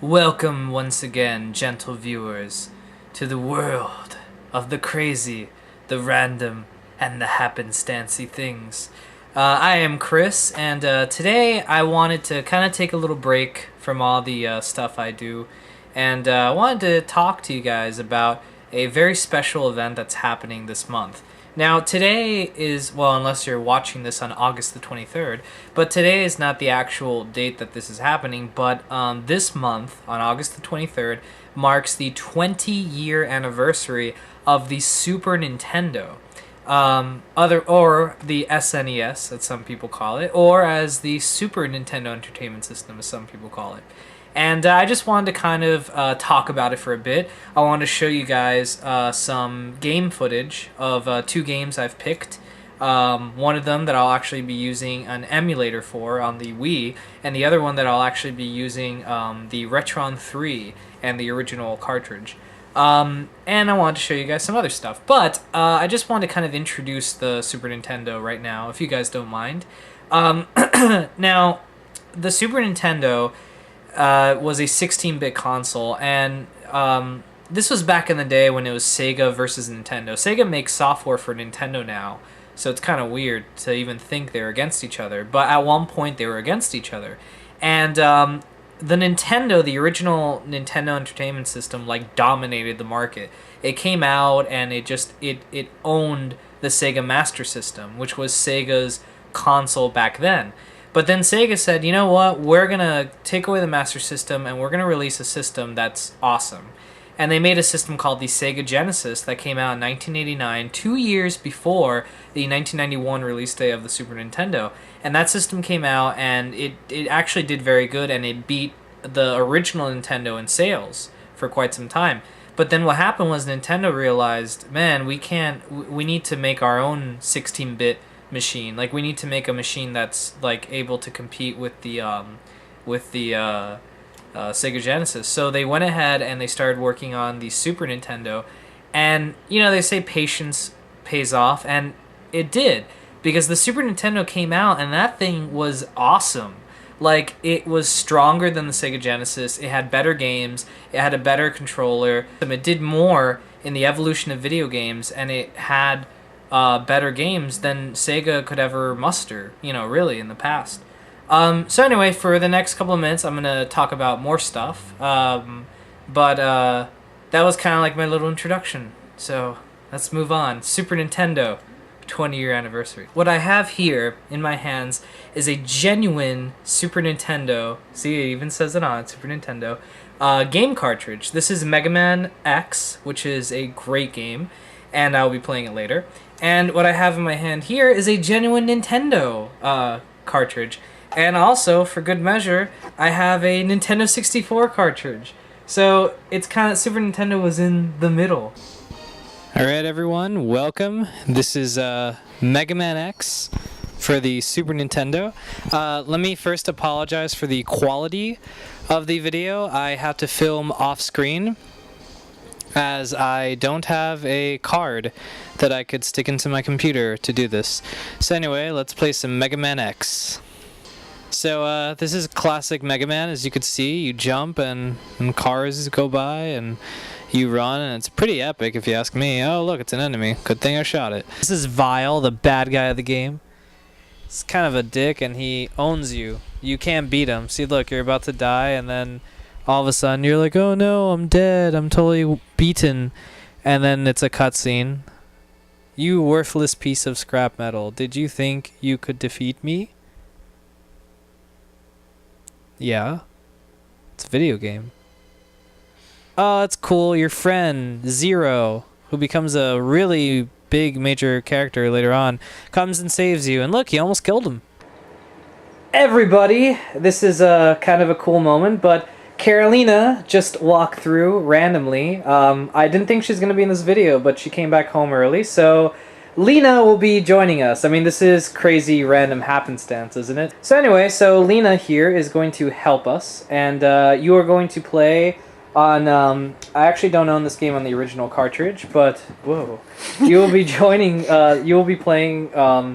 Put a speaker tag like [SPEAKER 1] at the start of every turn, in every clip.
[SPEAKER 1] Welcome once again, gentle viewers, to the world of the crazy, the random, and the happenstancy things. I am Chris, and today I wanted to kind of take a little break from all the stuff I do, and I wanted to talk to you guys about a very special event that's happening this month. Now, today is, well, unless you're watching this on August the 23rd, but today is not the actual date that this is happening, but this month, on August the 23rd, marks the 20-year anniversary of the Super Nintendo. Or the SNES, as some people call it, or as the Super Nintendo Entertainment System, as some people call it. And I just wanted to kind of talk about it for a bit. I wanted to show you guys some game footage of two games I've picked. One of them that I'll actually be using an emulator for on the Wii, and the other one that I'll actually be using the Retron 3 and the original cartridge. And I wanted to show you guys some other stuff. But I just want to kind of introduce the Super Nintendo right now, if you guys don't mind. Now, the Super Nintendo was a 16-bit console, and this was back in the day when it was Sega versus Nintendo. Sega makes software for Nintendo now, so it's kind of weird to even think they're against each other, but at one point they were against each other. And the Nintendo, the original Nintendo Entertainment System, like, dominated the market. It came out and it owned the Sega Master System, which was Sega's console back then. But then Sega said, you know what, we're going to take away the Master System and we're going to release a system that's awesome. And they made a system called the Sega Genesis that came out in 1989, 2 years before the 1991 release day of the Super Nintendo. And that system came out and it actually did very good, and it beat the original Nintendo in sales for quite some time. But then what happened was Nintendo realized, man, we need to make our own 16-bit machine. Like, we need to make a machine that's like able to compete with the Sega Genesis. So they went ahead and they started working on the Super Nintendo, and you know, they say patience pays off, and it did, because the Super Nintendo came out and that thing was awesome. Like, it was stronger than the Sega Genesis. It had better games. It had a better controller. It did more in the evolution of video games, and it had better games than Sega could ever muster, you know, really, in the past. So anyway, for the next couple of minutes, I'm going to talk about more stuff. But that was kind of like my little introduction. So let's move on. Super Nintendo, 20-year anniversary. What I have here in my hands is a genuine Super Nintendo, see, it even says it on it, Super Nintendo, game cartridge. This is Mega Man X, which is a great game, and I'll be playing it later. And what I have in my hand here is a genuine Nintendo cartridge. And also, for good measure, I have a Nintendo 64 cartridge. So it's kind of, Super Nintendo was in the middle. Alright everyone, welcome. This is Mega Man X for the Super Nintendo. Let me first apologize for the quality of the video. I have to film off screen, as I don't have a card that I could stick into my computer to do this. So anyway, let's play some Mega Man X. So this is classic Mega Man. As you can see, you jump and cars go by and you run, and it's pretty epic if you ask me. Oh look, it's an enemy. Good thing I shot it. This is Vile, the bad guy of the game. He's kind of a dick and he owns you. You can't beat him. See, look, you're about to die, and then all of a sudden you're like, oh no, I'm dead, I'm totally beaten, and then it's a cutscene. You worthless piece of scrap metal, did you think you could defeat me? Yeah, it's a video game. Oh, that's cool, your friend, Zero, who becomes a really big major character later on, comes and saves you, and look, he almost killed him. Everybody, this is kind of a cool moment, but Carolina just walked through randomly. I didn't think she's going to be in this video, but she came back home early, so Lina will be joining us. I mean, this is crazy random happenstance, isn't it? So anyway, so Lina here is going to help us, and you are going to play on, I actually don't own this game on the original cartridge, but, whoa, you will be joining, you will be playing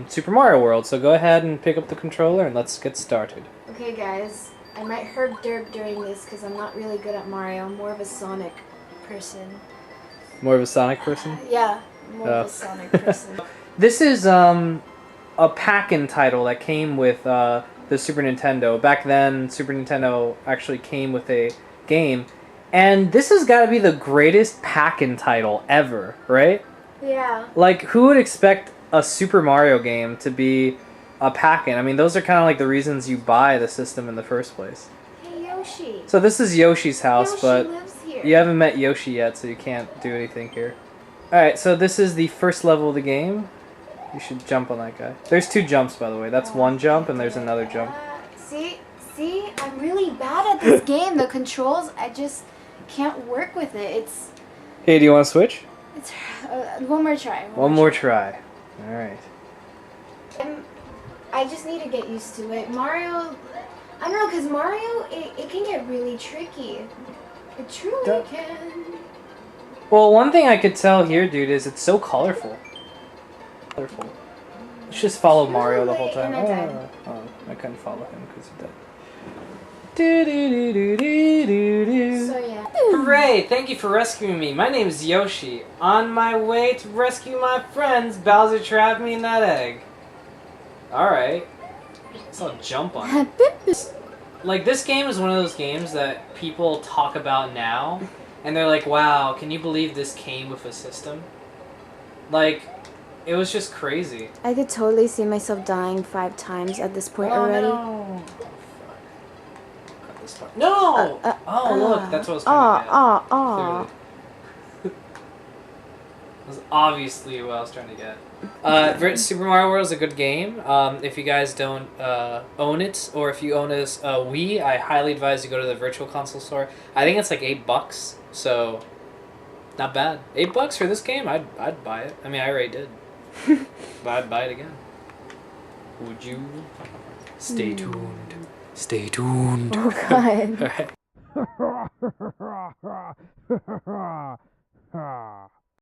[SPEAKER 1] Super Mario World, so go ahead and pick up the controller and let's get started.
[SPEAKER 2] Okay guys, I might herb derp during this because I'm not really good at Mario. I'm more of a Sonic person.
[SPEAKER 1] More of a Sonic person?
[SPEAKER 2] Yeah, more of a Sonic person.
[SPEAKER 1] This is a pack-in title that came with the Super Nintendo. Back then, Super Nintendo actually came with a game. And this has got to be the greatest pack-in title ever, right?
[SPEAKER 2] Yeah.
[SPEAKER 1] Like, who would expect a Super Mario game to be a pack-in? I mean, those are kind of like the reasons you buy the system in the first place.
[SPEAKER 2] Hey, Yoshi.
[SPEAKER 1] So this is Yoshi's house,
[SPEAKER 2] Yoshi
[SPEAKER 1] but
[SPEAKER 2] lives here.
[SPEAKER 1] you haven't met Yoshi yet, so you can't do anything here. Alright, so this is the first level of the game. You should jump on that guy. There's 2 jumps, by the way. That's one jump, and there's another jump.
[SPEAKER 2] See, I'm really bad at this game. The controls, I just can't work with it.
[SPEAKER 1] Hey, do you want to switch?
[SPEAKER 2] It's one more try.
[SPEAKER 1] One more try. Alright.
[SPEAKER 2] I just need to get used to it. Mario, I don't know, because Mario, it can get really tricky. It truly can.
[SPEAKER 1] Well, one thing I could tell here, dude, is it's so colorful. Let's just follow Mario the whole time. Oh, I couldn't follow him because he died.
[SPEAKER 2] So yeah.
[SPEAKER 1] Hooray! Thank you for rescuing me. My name is Yoshi. On my way to rescue my friends, Bowser trapped me in that egg. Alright. So I'll jump on it. Like, this game is one of those games that people talk about now, and they're like, wow, can you believe this came with a system? Like, it was just crazy.
[SPEAKER 2] I could totally see myself dying 5 times at this point already.
[SPEAKER 1] No! Cut this part. No! Oh, look, that's what I was trying to get. Clearly. That was obviously what I was trying to get. Super Mario World is a good game. If you guys don't own it, or if you own a Wii, I highly advise you go to the Virtual Console store. I think it's like $8, so not bad. $8 for this game, I'd buy it. I mean, I already did, but I'd buy it again. Would you? Stay tuned. Stay tuned.
[SPEAKER 2] Oh God.
[SPEAKER 1] All right.